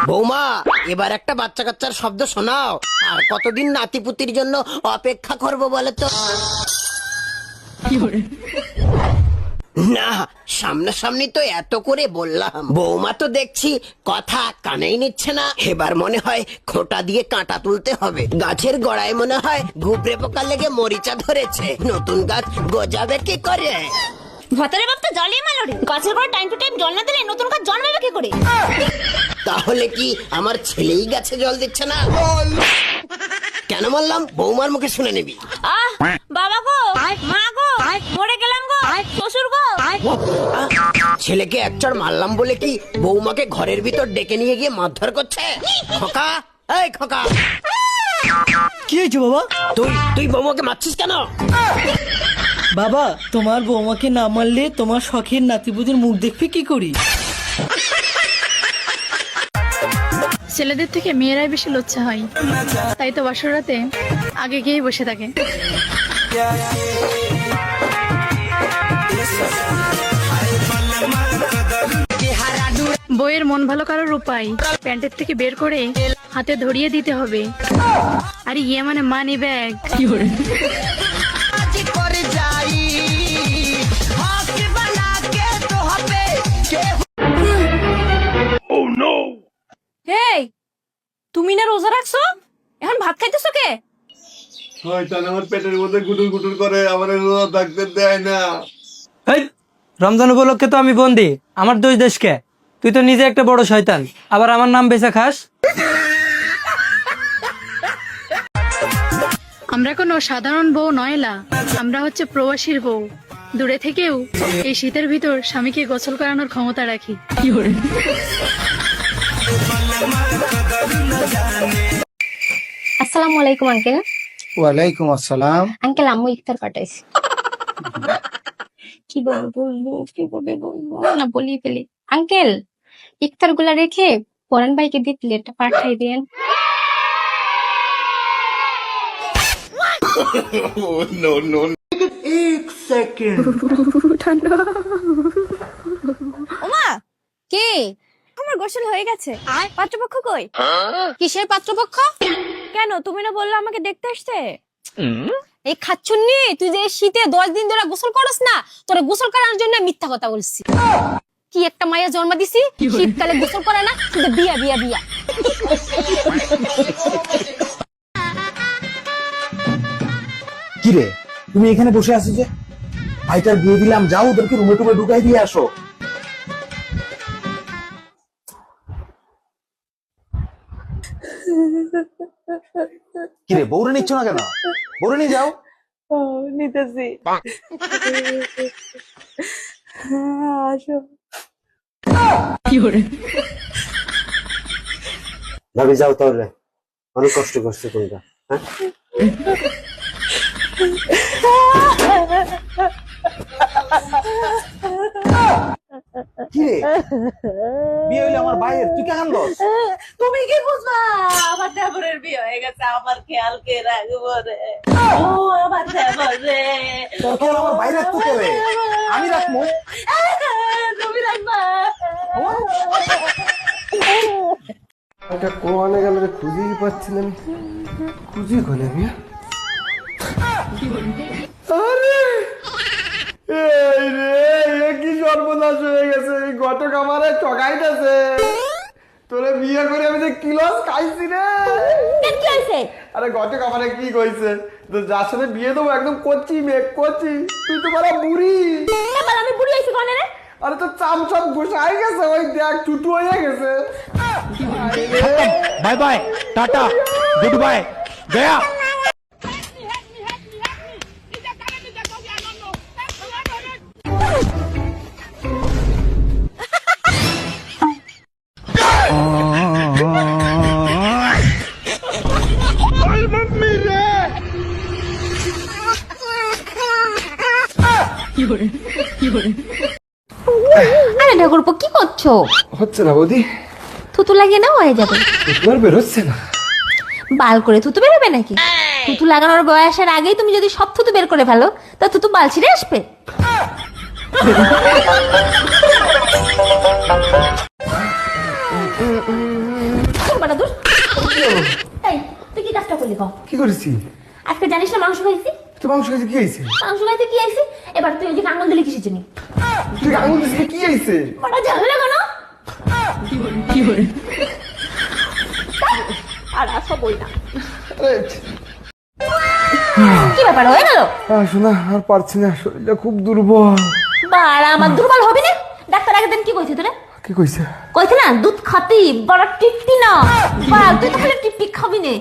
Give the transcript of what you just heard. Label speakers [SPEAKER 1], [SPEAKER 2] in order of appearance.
[SPEAKER 1] বৌমা, এবার একটা বাচ্চা কাচ্চার শব্দ শোনাও। আর কতদিন নাতিপুতির জন্য অপেক্ষা করবো বলে তো? না, সামনাসামনি তো এত করে বললাম, বৌমা তো দেখছি কথা কানেই নিচ্ছে না। এবার মনে হয় খোঁটা দিয়ে কাঁটা তুলতে হবে। গাছের গোড়ায় মনে হয় গুবরে পোকা লেগে মরিচা ধরেছে। নতুন গাছ গজাবে কি করে?
[SPEAKER 2] ভাতারে বাপ তো জলই মালো রে। গাছের গোড়া টাইম টু টাইম জল না দিলে নতুন গাছ জন্মাবে কি করে?
[SPEAKER 1] তাহলে কি আমার ছেলেই গাছে জল দিচ্ছে না? কেন বললাম? বৌমার মুখে শুনে নিবি।
[SPEAKER 2] বাবা গো, মা গো, মরে গেলাম গো, শ্বশুর গো।
[SPEAKER 1] ছেলেকে একচড় মারলাম বলে কি বৌমাকে ঘরের ভিতর ডেকে নিয়ে গিয়ে মারধর করছে? খোকা, এই খোকা,
[SPEAKER 3] কি হয়েছে বাবা?
[SPEAKER 1] তুই বৌমাকে মারছিস কেন?
[SPEAKER 3] বাবা, তোমার বৌমাকে না মারলে তোমার শখের নাতিপুতির মুখ দেখবি কি করি?
[SPEAKER 4] ছেলেদের থেকে মেয়েরাই বেশি লজ্জা হয়, তাই তো বাসর রাতে আগে গিয়ে বসে থাকে। বইয়ের মন ভালো করার উপায় প্যান্টের থেকে বের করে হাতে ধরিয়ে দিতে হবে। আর ইয়ে মানে মানি ব্যাগ। কি করে?
[SPEAKER 2] এই, তুমি না রোজা রাখছো, এখন ভাত খাইতেছো কে?
[SPEAKER 5] শয়তান আমার পেটের মধ্যে গুটুর গুটুর করে, আমার রোজা থাকতে দেয় না।
[SPEAKER 6] এই রমজান উপলক্ষে তো আমি বন্দি, আমার দোষ দেশকে। তুই তো নিজে একটা বড় শয়তান, আবার আমার নাম বেচা খাস।
[SPEAKER 4] আমরা কোনো সাধারণ বউ নয়লা, আমরা হচ্ছে প্রবাসীর বউ। দূরে থেকেও এই শীতের ভিতর স্বামীকে গোসল করানোর ক্ষমতা রাখি। কি করে?
[SPEAKER 2] আসসালামু আলাইকুম আঙ্কেল।
[SPEAKER 7] ওয়ালাইকুম আসসালাম।
[SPEAKER 2] আঙ্কেল, আম্মু ইফতার পাঠাইছে। কি বলবো না বলি ফেলি। আঙ্কেল, ইফতার গুলা রেখে পরান ভাইকে দিয়ে প্লেটটা পাঠাই দেন। ওমা, কে? আমার গোসল হয়ে গেছে। পাত্রপক্ষ কই? কিসের পাত্রপক্ষ? কেন, তুমি না বললে আমাকে দেখতে আসতে? এই খাচ্ছুন্নি, তুই যে শীতে 10 দিন ধরে গোসল করস না, তোরা গোসল করার জন্য মিথ্যা কথা বলছি। কি একটা মায়া জন্ম দিছি, শীতকালে গোসল করে না, শুধু বিয়া বিয়া বিয়া।
[SPEAKER 7] কিরে, তুমি এখানে বসে আছো যে? ভাইটার বিয়ে দিলাম, যাও ওদেরকে রুমে টুমে ঢুকাই দিয়ে আসো। কিরে, বউরে নিচ্ছ না কেন? বউরে নিয়ে যাও।
[SPEAKER 8] নিতেছি। আসো।
[SPEAKER 4] কি করে?
[SPEAKER 5] ভাবি যাও তাহলে, অনেক কষ্ট করছে তোমরা।
[SPEAKER 7] কিরে, বিয়ে হইলে আমার ভাইয়ের, তুই কেন দোস?
[SPEAKER 8] তুমি কি বুঝবা? আমার দেবরের বিয়ে হয়ে গেছে, আমার খেয়াল কে রাখবো রে? ও আমার দেবর রে।
[SPEAKER 7] তোর খেয়াল আমার ভাই রাখতে হবে, আমি রাখবো।
[SPEAKER 8] তুমি রাখবা।
[SPEAKER 5] এটা কোয়ানে গেল রে, খুঁজেই পাচ্ছিলাম। খুঁজি খোলে মিয়া। আরে এই রে, এ কি সর্বনাশ হয়ে গেছে! এই ঘটক আমারে ঠকাইতেছে। তোরে বিয়ে করে আমি যে কিলস খাইছি রে।
[SPEAKER 2] কি হইছে?
[SPEAKER 5] আরে ঘটক আমারে কি কইছে, তো যার সাথে বিয়ে দেবো একদম কচি মেয়ে, কচি। তুই তো বড় বুড়ি।
[SPEAKER 2] এবার আমি বুড়ি হইছি কোনে রে?
[SPEAKER 5] আরে তো চামচাম ঘুষাই গেছে, ওই দেখ টুটু হয়ে গেছে।
[SPEAKER 6] Bye bye, tata, good bye, Gaya.
[SPEAKER 2] আরে ঠাকুরপো, কি করছো?
[SPEAKER 5] হচ্ছে না বৌদি,
[SPEAKER 2] থুতু লাগিয়ে নাও, হয়ে যাবে।
[SPEAKER 5] তোমার বেরোচ্ছে না।
[SPEAKER 2] বাল করে থুতু বেরোবে নাকি? থুতু লাগানোর বয়সের আগেই তুমি যদি সব থুতু বের করে ফেলো, তা থুতু বাল ছিঁড়ে আসবে।
[SPEAKER 8] বাড়া দূর। এই তুই কি কাজটা করলি কও?
[SPEAKER 5] কি করেছি?
[SPEAKER 8] আজকে জানিস না মাংস খাইছি?
[SPEAKER 5] তুই মাংস খাইছে কি হয়েছে?
[SPEAKER 8] মাংস খাইতে কি আইছি? এবার তুই ওই যে আঙুল দিলি কিসের জন্য?
[SPEAKER 5] তুই আঙুল দিছিস কি হয়েছে?
[SPEAKER 8] বড় ঝামেলা কেন? আর আসো বই না। কি ব্যাপার হয়ে গেল?
[SPEAKER 5] শোনা আর পারছি না, শরীরটা খুব দুর্বল।
[SPEAKER 8] বাড়া আমার দুর্বল হবি না? ডাক্তার আগের দিন কি কইছে তোরে?
[SPEAKER 5] কি কইছে?
[SPEAKER 8] কইছে না দুধ খাতি বড় টিপটি না। বাড়া তুই তো খালি টিপটি খাবি না।